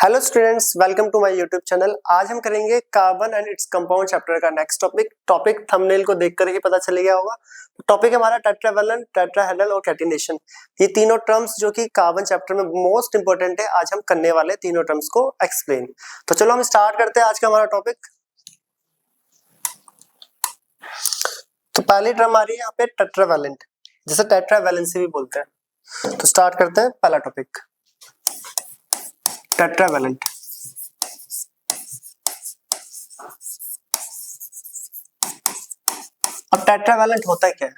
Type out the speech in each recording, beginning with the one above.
Hello students, welcome to my YouTube channel. आज हम करेंगे carbon and its compound chapter का नेक्स्ट टॉपिक थंबनेल को देखकर ही पता चल गया होगा। टॉपिक हमारा टेट्रावैलेंट, टेट्राहेड्रल और कैटिनेशन। ये तीनों टर्म्स जो कि कार्बन चैप्टर में मोस्ट इंपोर्टेंट है, आज हम करने वाले तीनों टर्म्स को एक्सप्लेन। तो चलो हम स्टार्ट करते हैं आज का हमारा टॉपिक। तो पहली टर्म आ रही है यहाँ पे टेट्रावैलेंट, जिसे टेट्रावैलेंसी भी बोलते हैं। तो स्टार्ट करते हैं पहला टॉपिक, टेट्रावैलेंट। अब टेट्रावैलेंट होता है क्या है,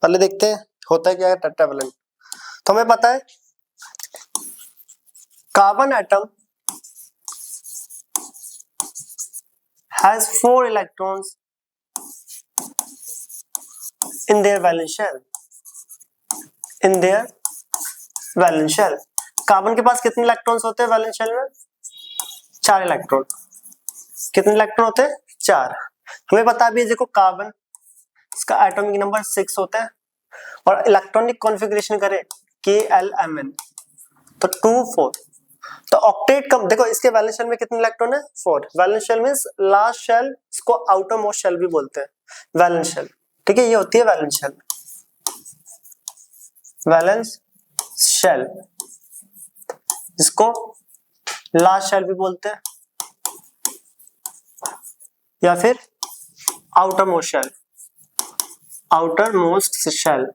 पहले देखते हैं होता है क्या है टेट्रावैलेंट। तो हमें पता है carbon atom has 4 electrons in their valence shell, in their valence shell। Carbon के पास कितने इलेक्ट्रॉन्स होते हैं वैलेंस शेल में? 4 इलेक्ट्रॉन। कितने इलेक्ट्रॉन होते हैं? 4। हमें पता है, देखो कार्बन, इसका एटॉमिक नंबर 6 होता है और इलेक्ट्रॉनिक कॉन्फ़िगरेशन करें KLMN, तो 2 4। तो ऑक्टेट कम, देखो इसके वैलेंस शेल में कितने इलेक्ट्रॉन है? 4। Valence shell means last shell, इसको आउटर मोस्ट शेल भी बोलते हैं वैलेंस शेल। ठीक है, ये होती है वैलेंस शेल। वैलेंस शेल, इसको लास्ट शेल भी बोलते हैं या फिर outermost shell, outermost shell.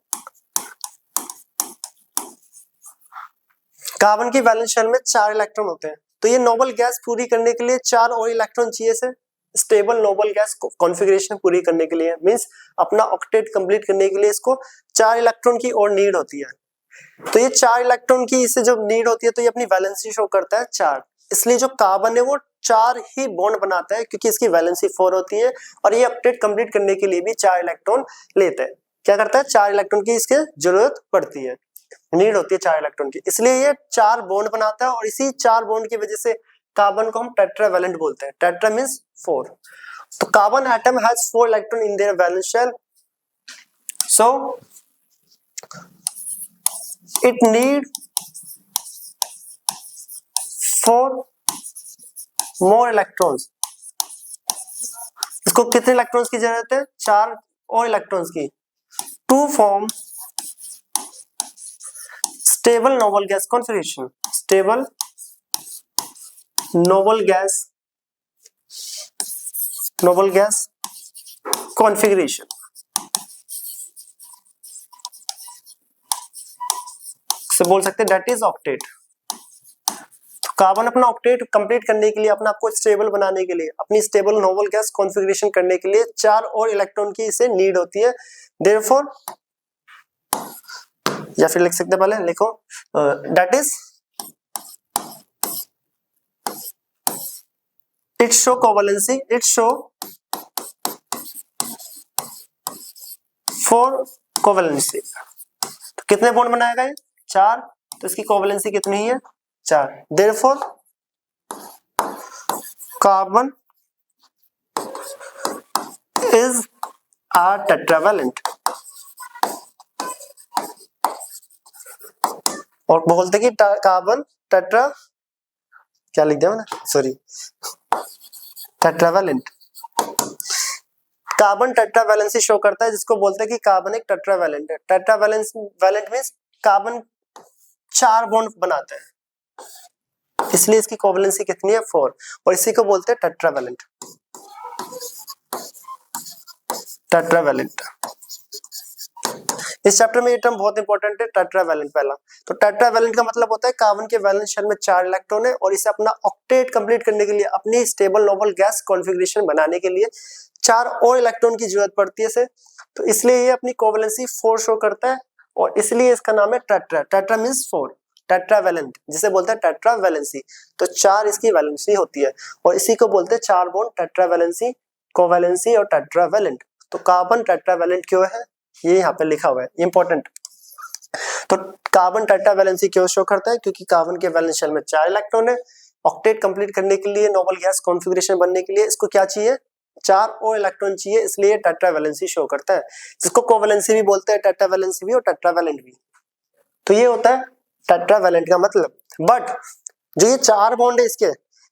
Carbon की वैलेंस शेल में 4 इलेक्ट्रॉन होते हैं। तो ये नोबल गैस पूरी करने के लिए 4 और इलेक्ट्रॉन चाहिए से स्टेबल नोबल गैस कॉन्फ़िगरेशन पूरी करने के लिए, मींस अपना ऑक्टेट कंप्लीट करने के लिए इसको 4 इलेक्ट्रॉन की और नीड होती है। तो ये 4 इलेक्ट्रॉन की इससे जब नीड होती है तो ये अपनी वैलेंसी शो करता है 4। इसलिए जो कार्बन है वो 4 ही बॉन्ड बनाता है, क्योंकि इसकी वैलेंसी 4 होती है और ये ऑक्टेट कंप्लीट करने के लिए भी 4 इलेक्ट्रॉन लेता है। क्या करता है? 4 इलेक्ट्रॉन की इसके जरूरत पड़ती है, नीड होती है 4 इलेक्ट्रॉन की, इसलिए ये 4 बॉन्ड बनाता है और इसी 4 बॉन्ड की वजह से कार्बन को हम टेट्रावैलेंट बोलते हैं। Tetra means 4। तो carbon atom has 4 electron in their valence shell, so it need 4 more electrons. इसको कितने इलेक्ट्रॉन्स की जरूरत है? 4 और इलेक्ट्रॉन्स की, to form stable noble gas configuration. Stable noble gas configuration से बोल सकते हैं दैट इज ऑक्टेट। कार्बन अपना ऑक्टेट कंप्लीट करने के लिए, अपना आपको स्टेबल बनाने के लिए, अपनी स्टेबल नोबल गैस कॉन्फ़िगरेशन करने के लिए 4 और इलेक्ट्रॉन की इसे नीड होती है। देयरफॉर, या फिर लिख सकते हैं, पहले लिखो that is it show covalency, it show 4 covalency. तो कितने बॉन्ड बनाएगा ये? 4। तो इसकी कोवैलेंसी कितनी है? 4। Therefore carbon is a tetravalent. और बोलते कि कार्बन टेट्रा, क्या लिख दिया मैंने, sorry, tetravalent. Carbon tetravalency show करता है, जिसको बोलते हैं कि कार्बन एक टेट्रावैलेंट है। टेट्रावैलेंट मींस कार्बन 4 बॉन्ड बनाता है, इसलिए इसकी कोवैलेंसी कितनी है? 4, और इसी को बोलते हैं टेट्रावैलेंट। टेट्रावैलेंट, इस चैप्टर में ये टर्म बहुत इंपॉर्टेंट है, टेट्रावैलेंट पहला। तो टेट्रावैलेंट का मतलब होता है कार्बन के वैलेंस शेल में 4 इलेक्ट्रॉन है और इसे अपना ऑक्टेट कंप्लीट करने के लिए, अपनी स्टेबल नोबल गैस कॉन्फ़िगरेशन बनाने के लिए 4 और इलेक्ट्रॉन की जरूरत पड़ती है इसे। तो इसलिए ये अपनी कोवैलेंसी 4 शो करता है और इसलिए इसका नाम है टेट्रा। टेट्रा मींस 4, टेट्रावैलेंट जिसे बोलते हैं टेट्रावैलेंसी। तो 4 इसकी वैलेंसी होती है और इसी को बोलते हैं 4 बॉन्ड टेट्रावैलेंसी, कोवैलेंसी और टेट्रावैलेंट। तो कार्बन टेट्रावैलेंट क्यों है, ये यहाँ पे लिखा हुआ है, इंपॉर्टेंट। तो कार्बन टेट्रावैलेंसी क्यों शो करता है? क्योंकि कार्बन के वैलेंस शेल में 4 इलेक्ट्रॉन है। ऑक्टेट कंप्लीट करने के लिए, नोबल गैस कॉन्फ़िगरेशन बनने के लिए इसको क्या चाहिए? 4 और इलेक्ट्रॉन चाहिए, इसलिए टेट्रावैलेंसी शो करता है, जिसको कोवैलेंसी भी बोलते हैं, टेट्रावैलेंसी भी और टेट्रावैलेंट भी। तो ये होता है टेट्रावैलेंट का मतलब। बट जो ये 4 बॉन्ड है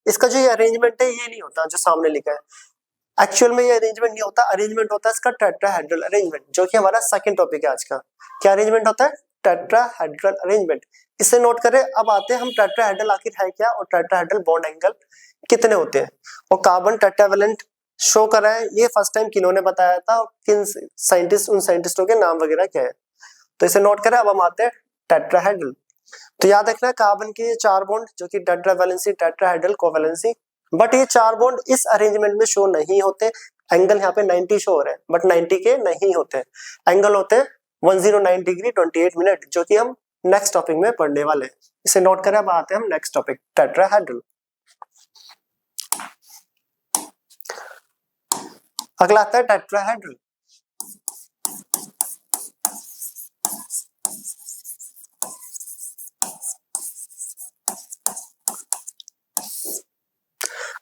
इसका जो ये अरेंजमेंट है ये नहीं होता जो सामने लिखा है। एक्चुअल में ये अरेंजमेंट नहीं होता, अरेंजमेंट होता है इसका टेट्राहेड्रल अरेंजमेंट, जो कि हमारा सेकंड टॉपिक है आज का। क्या अरेंजमेंट होता है? Tetrahedral arrangement. इसे नोट करें। अब आते हैं हम टेट्राहेड्रल आखिर है क्या और टेट्राहेड्रल बॉन्ड एंगल कितने होते हैं और कार्बन टेट्रावेलेंट शो कर रहा है ये फर्स्ट टाइम किन्होंने बताया था और किन साइंटिस्ट, उन साइंटिस्टों के नाम वगैरह क्या है, तो इसे नोट करें। अब हम आते हैं टेट्राहेड्रल। तो याद रखना कार्बन के ये 4 बॉन्ड जो कि टेट्रावेलेंसी, टेट्राहेड्रल, कोवेलेंसी, बट ये 4 बॉन्ड इस अरेंजमेंट में शो नहीं होते। एंगल यहाँ पे 90 शो हो रहे हैं बट 90 के नहीं होते, एंगल होते हैं 109 डिग्री 28 मिनट, जो कि हम नेक्स्ट टॉपिक में पढ़ने वाले हैं। इसे नोट करें। अब आते हैं हम नेक्स्ट टॉपिक टेट्राहेड्रल। अगला आता है टेट्राहेड्रल।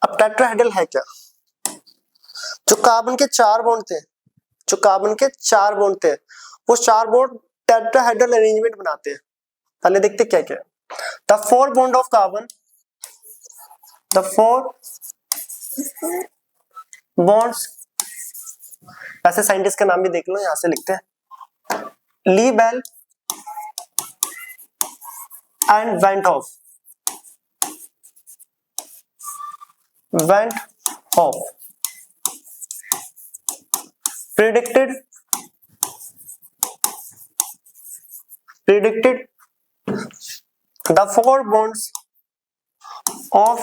अब टेट्राहेड्रल है क्या? जो कार्बन के 4 बॉन्ड थे, जो कार्बन के 4 बॉन्ड थे, वो 4 बॉन्ड टेट्राहेड्रल अरेंजमेंट बनाते हैं। पहले देखते क्या क्या। The 4 bond of carbon, the 4 bonds, ऐसे साइंटिस्ट का नाम भी देख लो, यहां से लिखते हैं Le Bel and van't Hoff, predicted the 4 bonds of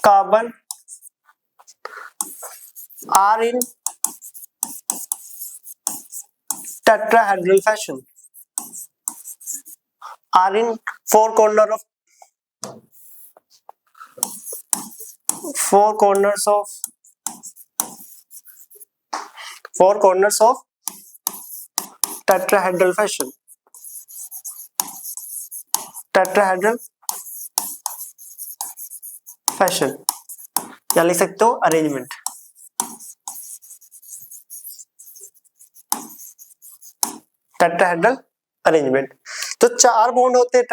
carbon are in tetrahedral fashion, are in four corners of tetrahedral fashion, tetrahedral fashion, या लिख सकते हो अरेंजमेंट। Tetrahedral arrangement. तो 4 बॉन्ड होते हैं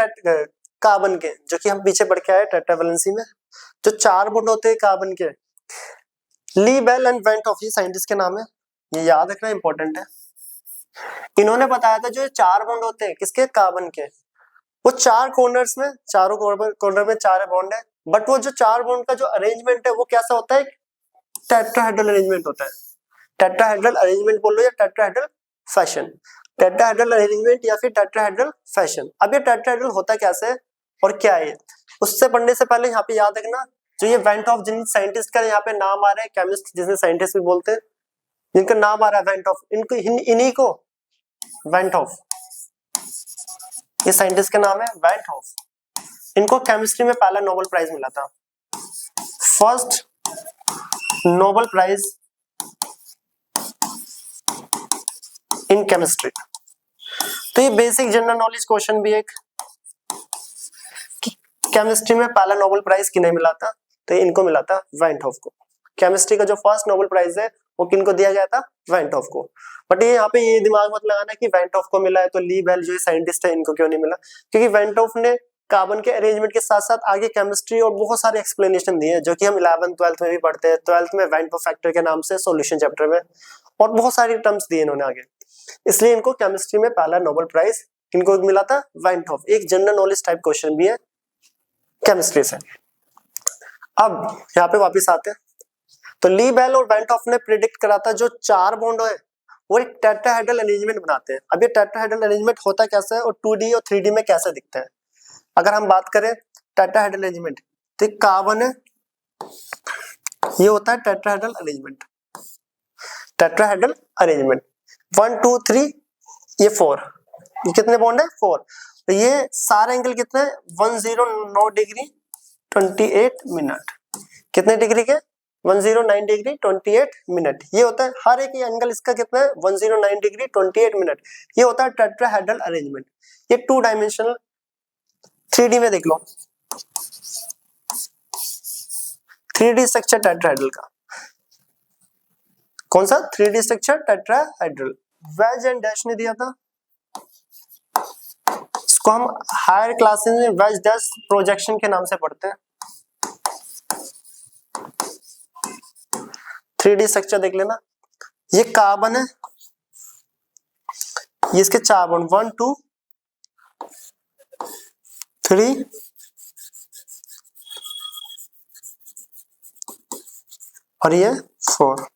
कार्बन के, जो कि हम पीछे पढ़ के आए टेट्रावेलेंसी में। जो 4 बॉन्ड होते हैं कार्बन के, ली बेल एंड वेंट ऑफ, ये साइंटिस्ट के नाम है, ये याद रखना इंपॉर्टेंट है। इन्होंने बताया था जो 4 बॉन्ड होते हैं किसके, कार्बन के, वो 4 कॉर्नर्स में, चारों कॉर्नर में 4 बॉन्ड है, बट वो जो 4 बॉन्ड का जो अरेंजमेंट है वो कैसा होता है, टेट्राहेड्रल अरेंजमेंट होता है। टेट्राहेड्रल अरेंजमेंट बोल लो या टेट्राहेड्रल फैशन, टेट्राहेड्रल अरेंजमेंट या फिर टेट्राहेड्रल फैशन। अब ये टेट्राहेड्रल होता कैसे है और क्या है, उससे पढ़ने से पहले यहाँ पे याद रखना जो ये वेंट ऑफ, जिन साइंटिस्ट का यहाँ पे नाम आ रहा है, केमिस्ट जिसे साइंटिस्ट भी बोलते हैं, जिनका नाम आ रहा है वेंट ऑफ, इनको इन्हीं को वेंट ऑफ, ये साइंटिस्ट का नाम है वेंट ऑफ। इनको केमिस्ट्री में पहला नोबेल प्राइज मिला था, first Nobel prize in chemistry. तो ये बेसिक जनरल नॉलेज क्वेश्चन भी एक, केमिस्ट्री में पहला नोबेल प्राइज किन्हें मिला था, तो इनको मिला था वेंट ऑफ को। केमिस्ट्री का जो फर्स्ट नोबेल प्राइज है वो किनको दिया गया था, वेंट ऑफ को। बट ये यहाँ पे ये दिमाग मत लगाना कि वेंट ऑफ को मिला है तो ली बेल जो साइंटिस्ट है इनको क्यों नहीं मिला, क्योंकि वेंट ऑफ ने कार्बन के अरेंजमेंट के साथ साथ आगे केमिस्ट्री और बहुत सारे एक्सप्लेनेशन दिए हैं, जो कि हम 11th 12th में भी पढ़ते हैं। 12th में वेंट ऑफ फैक्टर के नाम से सॉल्यूशन चैप्टर में, और बहुत सारी टर्म्स दिए इन्होंने आगे, इसलिए इनको केमिस्ट्री में पहला नोबेल प्राइज इनको मिला था वेंट ऑफ। एक जनरल नॉलेज टाइप क्वेश्चन भी है केमिस्ट्री से। अब यहाँ पे वापस आते हैं, तो ली बेल और वेंट ऑफ ने प्रिडिक्ट करा था जो 4 बॉन्ड है वो एक टेट्राहेड्रल अरेंजमेंट बनाते हैं। अब ये टेट्राहेड्रल अरेंजमेंट होता कैसा है और 2D और 3D में कैसे दिखता है। अगर हम बात करें टेट्राहेड्रल अरेंजमेंट, तो कार्बन है, ये होता है टेट्राहेड्रल अरेंजमेंट, टेट्राहेड्रल अरेंजमेंट 1 2 3, ये 4, ये कितने बॉन्ड है, 4। तो ये सारे एंगल कितने, 109 डिग्री 28 मिनट, कितने डिग्री के, 109 डिग्री 28 मिनट। ये होता है हर एक एंगल इसका कितना है, 109 डिग्री 28 मिनट। ये होता है टेट्राहेड्रल अरेंजमेंट। ये 2 डायमेंशनल, 3D में देख लो, 3D स्ट्रक्चर टेट्राहेड्रल का, कौन सा 3D structure tetrahedral. Wedge and dash ने दिया था, इसको हम हायर क्लासेस में वेज डैश प्रोजेक्शन के नाम से पढ़ते हैं। 3D स्ट्रक्चर देख लेना, ये कार्बन है, ये इसके 4 बॉन्ड 1 2 3 और ये 4।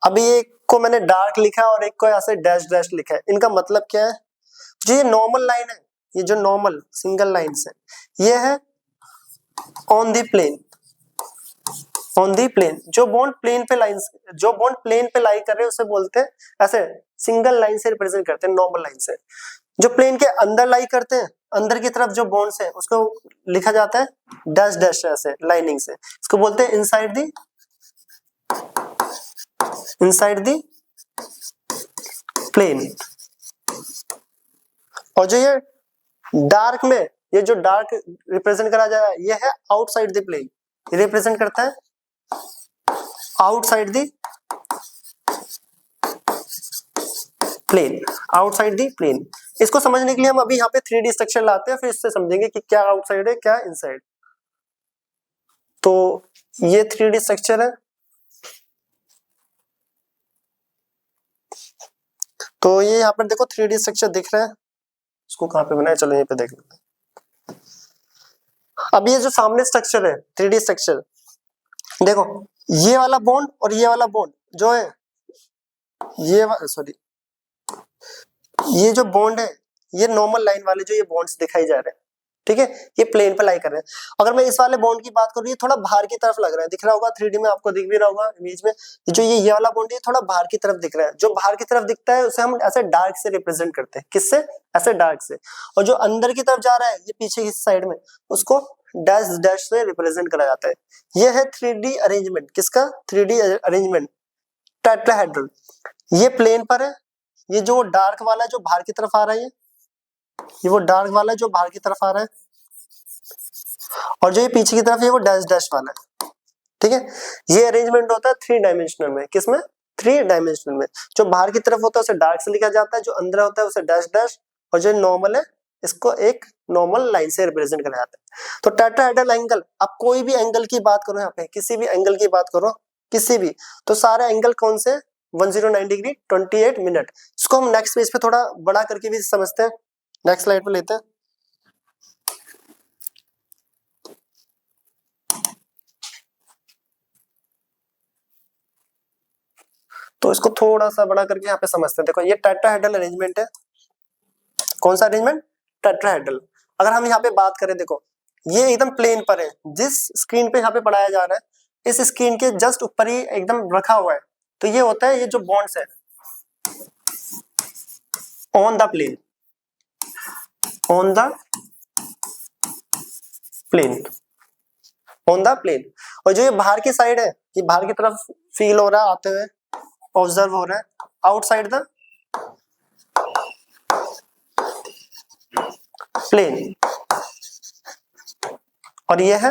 अभी एक को मैंने डार्क लिखा है और एक को ऐसे डैश डैश लिखा है, इनका मतलब क्या है? जो ये नॉर्मल लाइन है, ये जो नॉर्मल सिंगल लाइन है, ये है on the plane. On the plane जो बॉन्ड प्लेन पे लाइन, जो बॉन्ड प्लेन पे लाई कर रहे हैं उसे बोलते हैं, ऐसे सिंगल लाइन से रिप्रेजेंट करते हैं, नॉर्मल लाइन से। जो प्लेन के अंदर लाई करते हैं, अंदर की तरफ जो बॉन्ड्स है उसको लिखा जाता है डैश डैश ऐसे लाइनिंग से, इसको बोलते हैं इनसाइड दी प्लेन। और जो ये डार्क में, ये जो डार्क रिप्रेजेंट करा जा रहा है, ये है आउटसाइड द प्लेन, ये रिप्रेजेंट करता है outside the plane, outside the plane. इसको समझने के लिए हम अभी यहाँ पे 3D स्ट्रक्चर लाते हैं, फिर इससे समझेंगे कि क्या आउटसाइड है क्या इनसाइड। तो ये 3D स्ट्रक्चर है, तो ये यहाँ पर देखो 3D स्ट्रक्चर दिख रहा है, इसको कहाँ पे बनाया, चलो यहीं पे देख लेते हैं। अब ये जो सामने स्ट्रक्चर है 3D स्ट्रक्चर, देखो ये वाला बॉन्ड और ये वाला बॉन्ड जो है, ये जो बॉन्ड है, ये नॉर्मल लाइन वाले जो ये बॉन्ड्स दिखाई जा रहे हैं, ठीक है, ये प्लेन पे लाई कर रहे हैं। अगर मैं इस वाले बॉन्ड की बात करूँ, ये थोड़ा बाहर की तरफ लग रहा है, दिख रहा होगा 3D में, आपको दिख भी रहा होगा इमेज में। जो ये वाला बॉन्ड है थोड़ा बाहर की तरफ दिख रहा है, जो बाहर की तरफ दिखता है उसे हम ऐसे डार्क से रिप्रेजेंट करते हैं, किससे? ऐसे डार्क से। और जो अंदर की तरफ जा रहा है, ये पीछे इस साइड में, उसको डैश डैश से रिप्रेजेंट करा जाता है। ये है 3D अरेंजमेंट, किसका? 3D arrangement tetrahedral. ये प्लेन पर है, ये जो डार्क वाला जो बाहर की तरफ आ रहा है, ये वो डार्क वाला जो बाहर की तरफ आ रहा है, और जो ये पीछे की तरफ है वो डैश डैश वाला है, ठीक है। ये अरेंजमेंट होता है 3 डायमेंशनल में, किसमें? 3 डायमेंशनल में। जो बाहर की तरफ होता है उसे डार्क से लिखा जाता है, जो अंदर होता है उसे डैश डैश, और जो नॉर्मल है इसको एक नॉर्मल लाइन से रिप्रेजेंट करा जाता है। तो टेट्राहेड्रल एंगल, आप कोई भी एंगल की बात करो, यहाँ पे किसी भी एंगल की बात करो, किसी भी, तो सारे एंगल कौन से? 109 डिग्री 28 मिनट। इसको हम नेक्स्ट पेज पे थोड़ा बड़ा करके भी समझते हैं, नेक्स्ट स्लाइड पे लेते हैं। तो इसको थोड़ा सा बड़ा करके यहाँ पे समझते हैं। देखो ये टेट्राहेड्रल अरेंजमेंट है, कौन सा अरेंजमेंट? टेट्राहेड्रल। अगर हम यहाँ पे बात करें, देखो ये एकदम प्लेन पर है, जिस स्क्रीन पे यहाँ पे पढ़ाया जा रहा है इस स्क्रीन के जस्ट ऊपर ही एकदम रखा हुआ है, तो ये होता है, ये जो बॉन्ड्स है on the plane, on the plane, on the plane. और जो ये बाहर की साइड है, ये बाहर की तरफ फील हो रहा है, आते हुए ऑब्जर्व हो रहा है, आउटसाइड द प्लेन, और ये है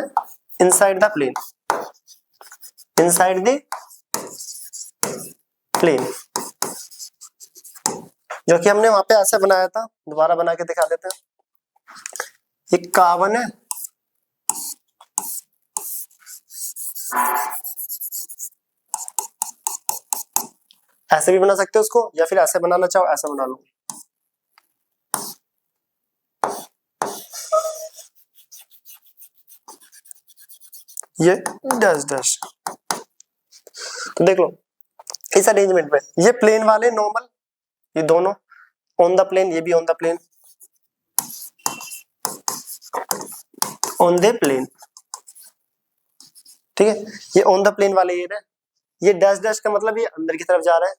inside the plane, inside the plane, जो कि हमने वहां पे ऐसे बनाया था, दोबारा बना के दिखा देते हैं। ये कार्बन है, ऐसे भी बना सकते हो उसको, या फिर ऐसे बनाना चाहो ऐसे बना लो। ये डैश डैश, तो देख लो इस अरेंजमेंट में ये प्लेन वाले नॉर्मल, ये दोनों ऑन द प्लेन, ये भी on the plane, on the plane, ठीक है। ये ऑन द प्लेन वाले ये रहे, ये डैश डैश का मतलब ये अंदर की तरफ जा रहा है,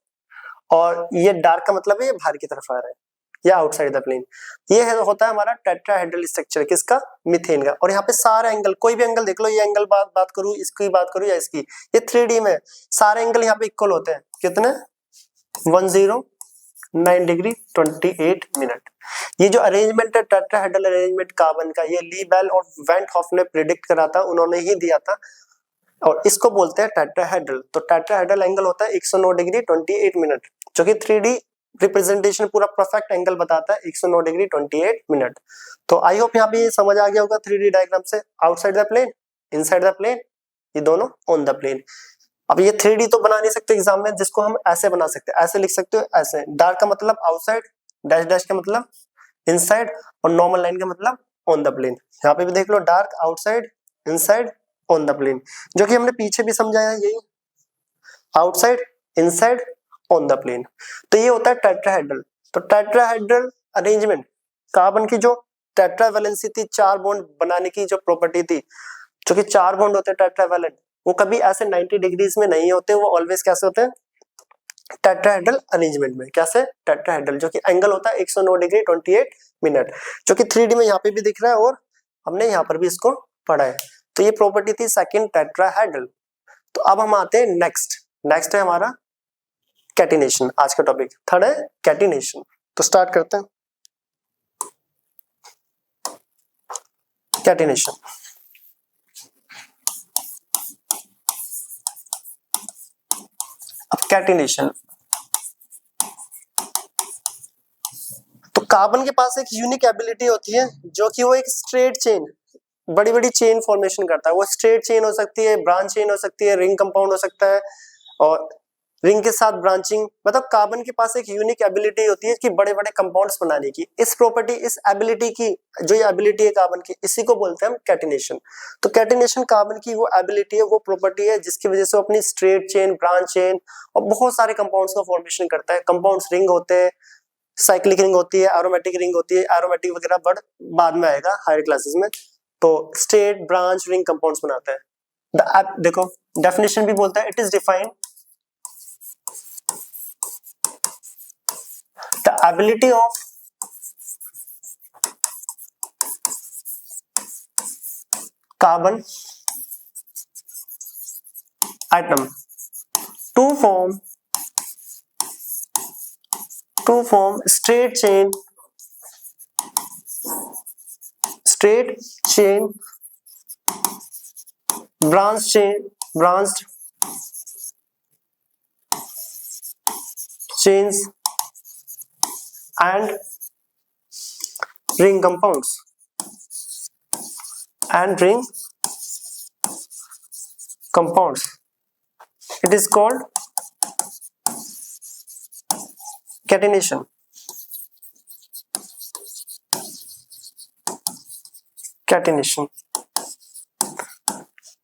और ये डार्क का मतलब है ये बाहर की तरफ आ रहा है, ये आउटसाइड द प्लेन। ये है, होता है हमारा टेट्राहेड्रल स्ट्रक्चर, किसका? मीथेन का। और यहाँ पे सारे एंगल, कोई भी एंगल देख लो, ये एंगल बात करूँ, इसकी बात करूँ या इसकी, ये 3D में सारे एंगल यहाँ पे इक्वल होते हैं, कितने? 109 डिग्री 28 मिनट। ये जो अरेंजमेंट है टेट्राहेड्रल अरेंजमेंट कार्बन का, ये ली बेल और वेंट हॉफ ने प्रिडिक्ट करा था, उन्होंने ही दिया था, और इसको बोलते हैं टेट्राहेड्रल। तो टेट्राहेड्रल एंगल होता है 109 डिग्री 28 मिनट, जो कि 3D रिप्रेजेंटेशन पूरा परफेक्ट एंगल बताता है 109 डिग्री 28 मिनट। तो आई होप यहाँ पे ये समझ आ गया होगा 3D डायग्राम से, outside the plane, inside the plane, ये दोनों ऑन द प्लेन। अब ये 3D तो बना नहीं सकते एग्जाम में, जिसको हम ऐसे बना सकते हैं, ऐसे लिख सकते हो, ऐसे डार्क का मतलब आउटसाइड, डैश डैश का मतलब इनसाइड और नॉर्मल लाइन का मतलब ऑन द प्लेन। यहाँ पे भी देख लो dark outside inside on the plane, जो कि हमने पीछे भी समझाया यही, outside inside on the plane. तो ये होता है टेट्राहेड्रल। तो टेट्राहेड्रल अरेंजमेंट, कार्बन की जो टेट्रावैलेंसी थी, 4 बॉन्ड बनाने की जो प्रॉपर्टी थी, जो कि 4 बॉन्ड होते हैं टेट्रावैलेंट, वो कभी ऐसे 90 डिग्रीज में नहीं होते, वो ऑलवेज कैसे होते हैं, टेट्राहेड्रल अरेंजमेंट में। कैसे, टेट्राहेड्रल, जो कि एंगल होता है 109 डिग्री 28 मिनट, जो कि 3D में यहाँ पे भी दिख रहा है और हमने यहाँ पर भी इसको पढ़ा है। तो ये प्रॉपर्टी थी सेकंड टेट्राहेड्रल। तो अब हम आते हैं नेक्स्ट है हमारा कैटिनेशन। आज का टॉपिक थर्ड है कैटिनेशन। तो स्टार्ट करते हैं कैटिनेशन। अब कैटिनेशन, तो कार्बन के पास एक यूनिक एबिलिटी होती है, जो कि वो एक स्ट्रेट चेन, बड़ी बड़ी चेन फॉर्मेशन करता है। वो स्ट्रेट चेन हो सकती है, ब्रांच चेन हो सकती है, रिंग कंपाउंड हो सकता है, और रिंग के साथ ब्रांचिंग, मतलब कार्बन के पास एक यूनिक एबिलिटी होती है कि बड़े बड़े कंपाउंड्स बनाने की। इस प्रॉपर्टी, इस एबिलिटी की, जो ये एबिलिटी है कार्बन की, इसी को बोलते हैं हम कैटिनेशन। तो कैटिनेशन कार्बन की वो एबिलिटी है, वो प्रॉपर्टी है, जिसकी वजह से वो अपनी स्ट्रेट चेन, ब्रांच चेन और बहुत सारे कंपाउंड्स का फॉर्मेशन करता है। कंपाउंड्स रिंग होते हैं, साइक्लिक रिंग होती है, एरोमेटिक रिंग होती है, एरोमेटिक वगैरह बट बाद में आएगा हायर क्लासेस में। तो स्ट्रेट, ब्रांच, रिंग कंपाउंड्स बनाता है। देखो डेफिनेशन भी बोलता है, it is defined the ability of carbon atom to form straight chain branched chains and ring compounds it is called catenation।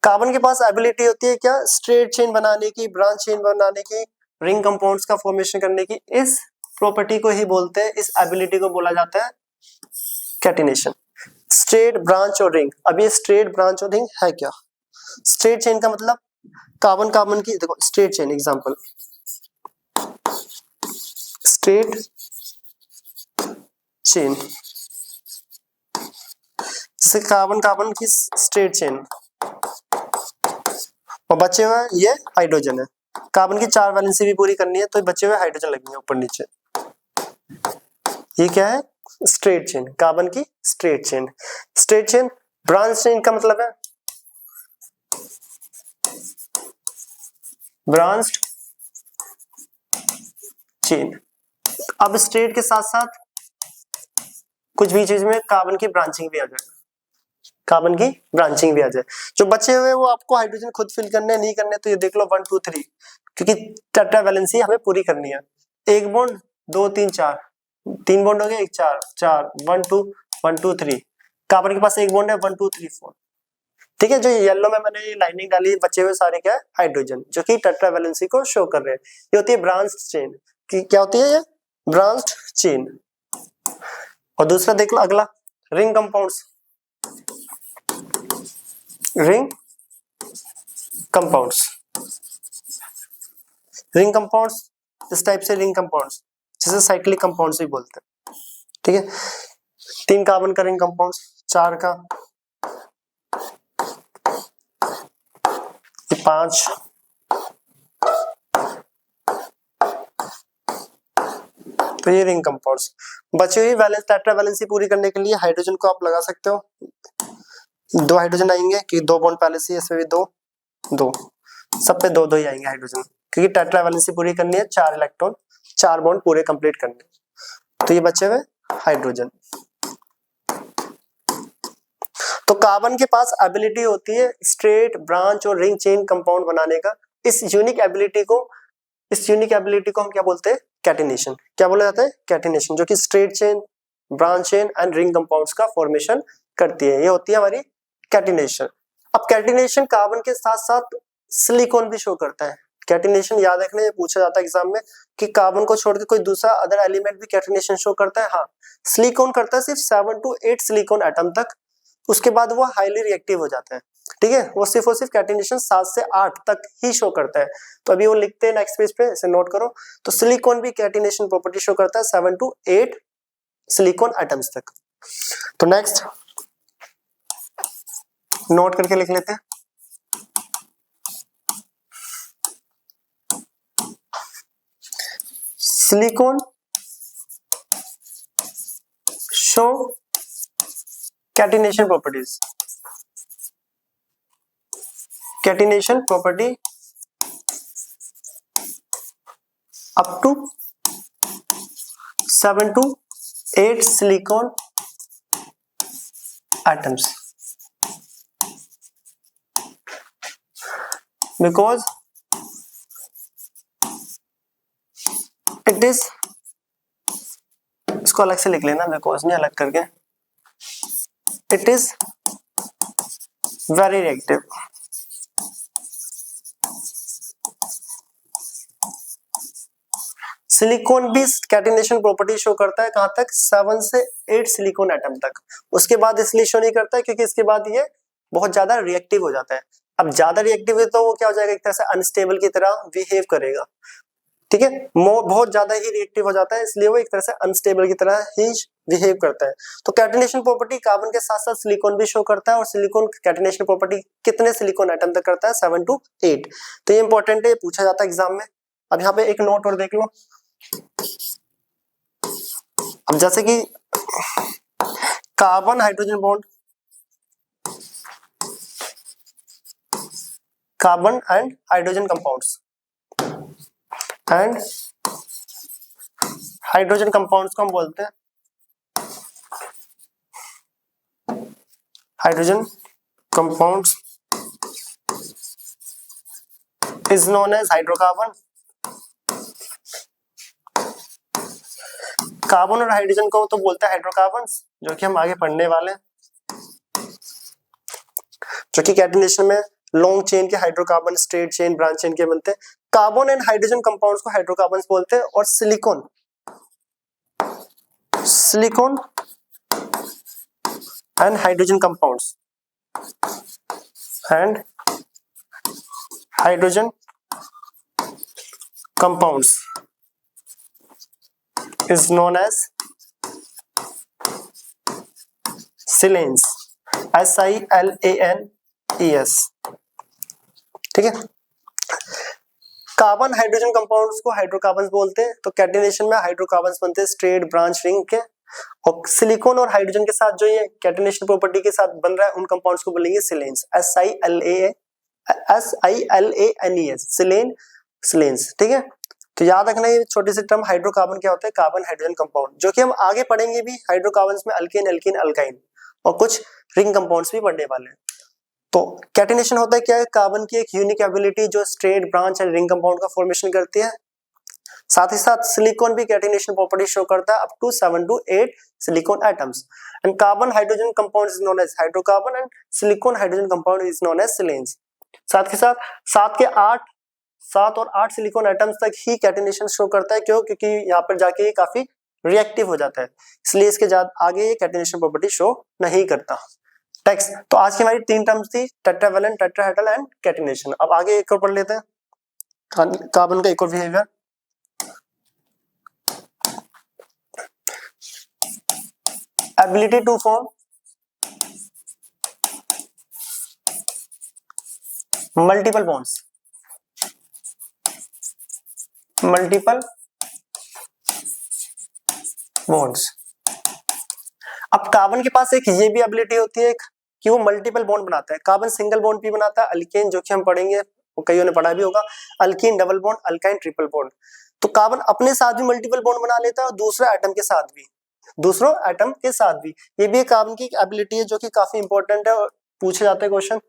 Carbon के पास एबिलिटी होती है क्या, स्ट्रेट चेन बनाने की, ब्रांच चेन बनाने की, रिंग कंपाउंड्स का फॉर्मेशन करने की। इस प्रॉपर्टी को ही बोलते हैं, इस एबिलिटी को बोला जाता है कैटिनेशन। स्ट्रेट, ब्रांच और रिंग। अब ये स्ट्रेट, ब्रांच और रिंग है क्या? स्ट्रेट चेन का मतलब कार्बन की, देखो straight chain example, straight chain, जैसे कार्बन की स्ट्रेट चेन, और बचे हुए ये हाइड्रोजन है। कार्बन की 4 वैलेंसी भी पूरी करनी है, तो बचे हुए हाइड्रोजन लगेंगे ऊपर नीचे। ये क्या है? स्ट्रेट चेन, कार्बन की straight chain. Straight chain, branch chain का मतलब है ब्रांच्ड चेन। अब स्ट्रेट के साथ साथ कुछ भी चीज में कार्बन की ब्रांचिंग भी आ जाए, जो बचे हुए वो आपको हाइड्रोजन खुद फिल करने नहीं करने, तो ये देख लो 1 2 3, क्योंकि टेट्रा वैलेंसी हमें पूरी करनी है। 1 बॉन्ड 2 3 4, 3 बॉन्ड हो गए, 1 4 4 1 2 3। कार्बन के पास 1 बॉन्ड है, 1 2 3 4। ठीक है, जो येलो में मैंने लाइनिंग डाली, बचे हुए सारे क्या है, हाइड्रोजन, जो कि टेट्रा वैलेंसी को शो कर रहे हैं। ये होती है ब्रांच्ड चेन। क्या होती है ये? Branched chain. और दूसरा देख लो अगला, रिंग कंपाउंड्स। रिंग कंपाउंड्स इस टाइप से रिंग कंपाउंड्स, जिसे साइक्लिक कंपाउंड्स भी बोलते हैं। ठीक है, 3 कार्बन का रिंग कंपाउंड्स, 4 का, 5, तो ये रिंग कंपाउंड्स। बची हुई वैलेंस, टेट्रा वैलेंसी पूरी करने के लिए हाइड्रोजन को आप लगा सकते हो। 2 हाइड्रोजन आएंगे कि 2 बॉन्ड पहले से, इसमें भी 2 सब पे 2 ही आएंगे हाइड्रोजन, क्योंकि टेट्रा वैलेंसी पूरी करनी है, 4 इलेक्ट्रॉन 4 बॉन्ड पूरे कंप्लीट करने। तो ये बचे हुए हाइड्रोजन। तो कार्बन के पास एबिलिटी होती है स्ट्रेट, ब्रांच और रिंग चेन कंपाउंड बनाने का। इस यूनिक एबिलिटी को हम क्या बोलते हैं? कैटिनेशन। क्या बोला जाता है? कैटिनेशन, जो कि straight chain, branch chain and ring compounds का फॉर्मेशन करती है। ये होती है हमारी कैटिनेशन। अब कैटिनेशन कार्बन के साथ साथ सिलिकॉन भी शो करता है। कैटिनेशन याद रखना, ये पूछा जाता है एग्जाम में कि कार्बन को छोड़ के कोई दूसरा अदर एलिमेंट भी कैटिनेशन शो करता है। हाँ, सिलिकॉन करता है सिर्फ 7 to 8 सिलिकॉन एटम तक, उसके बाद वो हाईली रिएक्टिव हो जाता है। ठीक है, वो सिर्फ और सिर्फ कैटिनेशन 7 से 8 तक ही शो करता है। तो अभी वो लिखते हैं नेक्स्ट पेज पे, इसे नोट करो। तो सिलिकॉन भी कैटिनेशन प्रॉपर्टी शो करता है 7 to 8 सिलिकॉन एटम्स तक। तो नेक्स्ट नोट करके लिख लेते हैं। Silicon show catenation properties, catenation property up to 7 to 8 silicon atoms, because it is, इसको अलग से लिख लेना, बिकॉज नहीं अलग करके, it is very reactive. Silicon भी कैटिनेशन प्रॉपर्टी शो करता है कहां तक? 7 से 8 सिलिकॉन एटम तक। उसके बाद इसलिए शो नहीं करता है क्योंकि इसके बाद ये बहुत ज्यादा रिएक्टिव हो जाता है। अब ज्यादा रिएक्टिव है तो वो क्या हो जाएगा? एक तरह से अनस्टेबल की तरह बिहेव करेगा। ठीक है, बहुत ज्यादा ही रिएक्टिव हो जाता है, इसलिए वो एक तरह से अनस्टेबल की तरह ही बिहेव करता है। तो कैटिनेशन प्रॉपर्टी कार्बन के साथ साथ सिलिकॉन भी शो करता है, और सिलिकॉन कैटिनेशन प्रॉपर्टी कितने सिलिकॉन एटम तक करता है? 7 to 8। तो ये इंपॉर्टेंट है, ये पूछा जाता है एग्जाम में। अब यहाँ पे एक नोट और देख लो। अब जैसे कि carbon hydrogen bond, carbon and hydrogen compounds, and hydrogen compounds को हम बोलते हैं hydrogen compounds is known as hydrocarbon. Carbon और हाइड्रोजन को तो बोलते हैं हाइड्रोकार्बन्स, जो कि हम आगे पढ़ने वाले हैं, जो कि कैटिनेशन में लॉन्ग चेन के hydrocarbon straight chain branch chain के बनते हैं। कार्बन एंड हाइड्रोजन कंपाउंड्स को हाइड्रोकार्बन्स बोलते हैं, और silicon and hydrogen compounds and hydrogen compounds is known as silanes, SILANES। ठीक है, कार्बन हाइड्रोजन कंपाउंड्स को हाइड्रोकार्बन्स बोलते हैं। तो कैटिनेशन में हाइड्रोकार्बन्स बनते हैं स्ट्रेट, ब्रांच, रिंग के, और सिलिकॉन और हाइड्रोजन के साथ जो ये कैटिनेशन प्रॉपर्टी के साथ बन रहा है उन कंपाउंड्स को बोलेंगे सिलेन्स, SILANES, सिलेन्स। ठीक है, तो याद रखना ये छोटी सी टर्म हाइड्रोकार्बन क्या होता है? कार्बन हाइड्रोजन कंपाउंड, जो कि हम आगे पढ़ेंगे भी। हाइड्रोकार्बन्स में अल्केन, एल्कीन, अल्काइन और कुछ रिंग कंपाउंड्स भी पढ़ने वाले हैं। तो कैटिनेशन होता है क्या है? कार्बन की एक यूनिक एबिलिटी जो straight, branch and ring compound का फॉर्मेशन करती है। साथ ही साथ सिलिकॉन भी कैटिनेशन प्रॉपर्टी शो करता है up to 7 to 8 silicon atoms, and carbon hydrogen compound is known as hydrocarbon and silicon hydrogen compound is known as silanes. साथ के साथ 7 और 8 सिलिकॉन एटम्स तक ही कैटिनेशन शो करता है। क्यों? क्योंकि यहाँ पर जाके ये काफी रिएक्टिव हो जाता है, इसलिए इसके आगे ये कैटिनेशन प्रॉपर्टी शो नहीं करता। टेक्स्ट। तो आज की हमारी 3 टर्म्स थी, टेट्रावैलेंट, टेट्राहेड्रल एंड कैटिनेशन। अब आगे एक और पढ़ लेते हैं, कार्बन का एक और behaviour. Ability to form multiple bonds, अब कार्बन के पास एक ये भी एबिलिटी होती है कि वो मल्टीपल बॉन्ड बनाता है। कार्बन सिंगल बॉन्ड भी बनाता है, अल्केन जो कि हम पढ़ेंगे, वो कईयों ने पढ़ा भी होगा, alkyne double bond, alkyne triple bond. तो कार्बन अपने साथ भी मल्टीपल बॉन्ड बना लेता है और दूसरे एटम के साथ भी, दूसरों एटम के साथ भी। ये भी एक कार्बन की एबिलिटी है जो कि काफी इंपॉर्टेंट है और पूछे जाते हैं क्वेश्चन।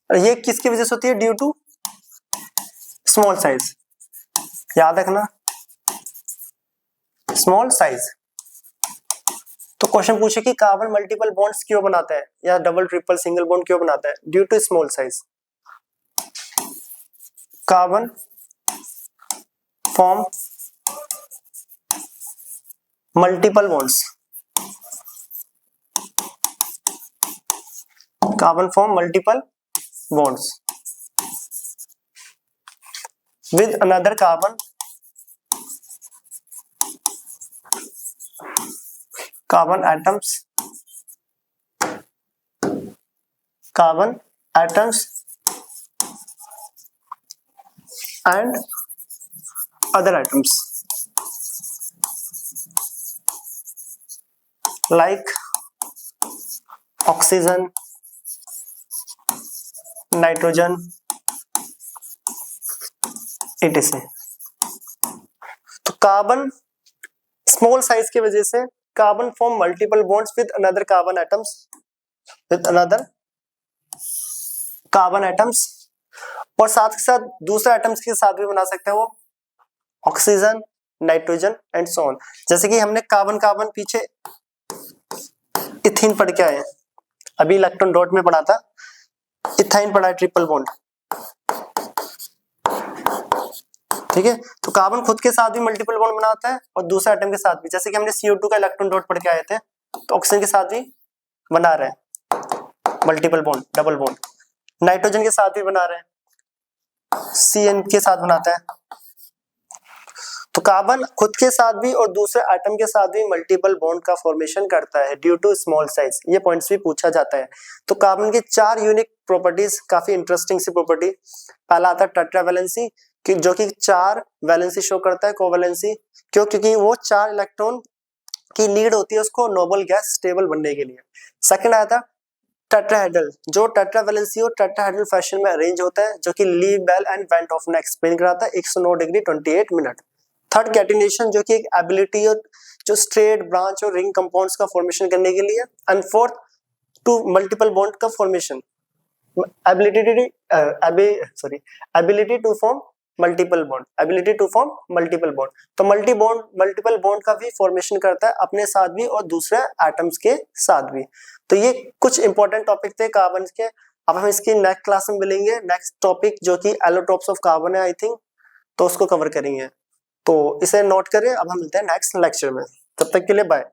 ये किसकी वजह से होती है? ड्यू टू स्मॉल साइज, याद रखना स्मॉल साइज। तो क्वेश्चन पूछे कि कार्बन मल्टीपल बॉन्ड्स क्यों बनाता है या डबल ट्रिपल सिंगल बॉन्ड क्यों बनाता है? Due to small size. Carbon form multiple bonds, carbon form multiple bonds with another carbon atoms and other atoms like oxygen, nitrogen, etc. तो कार्बन स्मॉल साइज की वजह से carbon form multiple bonds with another carbon atoms, और साथ के साथ दूसरे atoms के साथ भी बना सकते हैं वो oxygen, nitrogen and so on. जैसे कि हमने कार्बन कार्बन पीछे इथीन पढ़ के आए, अभी इलेक्ट्रॉन डॉट में पढ़ा था, इथाइन पढ़ा है ट्रिपल बॉन्ड, ठीक है। तो कार्बन खुद के साथ भी मल्टीपल बॉन्ड बनाता है और दूसरे एटम के साथ भी, जैसे कि हमने CO2 का इलेक्ट्रॉन डॉट पढ़ के आए थे, तो ऑक्सीजन के साथ भी बना रहे हैं multiple bond, double bond. Nitrogen के साथ भी बना रहे हैं, CN के साथ बनाता है। तो कार्बन खुद के साथ भी और दूसरे एटम के साथ भी मल्टीपल बॉन्ड का फॉर्मेशन करता है ड्यू टू स्मॉल साइज। ये पॉइंट्स भी पूछा जाता है। तो कार्बन के 4 यूनिक प्रॉपर्टीज, काफी इंटरेस्टिंग सी प्रॉपर्टी। पहला आता है टेट्रावैलेंसी, कि जो कि 4 वैलेंसी शो करता है, कोवैलेंसी क्यों? क्योंकि वो 4 इलेक्ट्रॉन की नीड होती है उसको नोबल गैस स्टेबल बनने के लिए। सेकंड आया था टेट्राहेड्रल, जो टेट्रावैलेंसी और टेट्राहेड्रल फैशन में अरेंज होता है, जो कि ली, बेल एंड वेंट ऑफ ने एक्सप्लेन करा था 109 डिग्री 28 मिनट। थर्ड कैटिनेशन, जो कि एक एबिलिटी और जो स्ट्रेट, ब्रांच और रिंग कंपाउंड्स का फॉर्मेशन करने के लिए। And fourth to multiple bond का formation, ability to form multiple bond, तो मल्टीपल बॉन्ड का भी फॉर्मेशन करता है अपने साथ भी और दूसरे एटम्स के साथ भी। तो ये कुछ इंपॉर्टेंट टॉपिक थे कार्बन के। अब हम इसकी नेक्स्ट क्लास में मिलेंगे, नेक्स्ट टॉपिक जो कि एलोट्रोप्स ऑफ कार्बन है आई थिंक, तो उसको कवर करेंगे। तो इसे नोट करें। अब हम मिलते हैं नेक्स्ट लेक्चर में, तब तक के लिए बाय।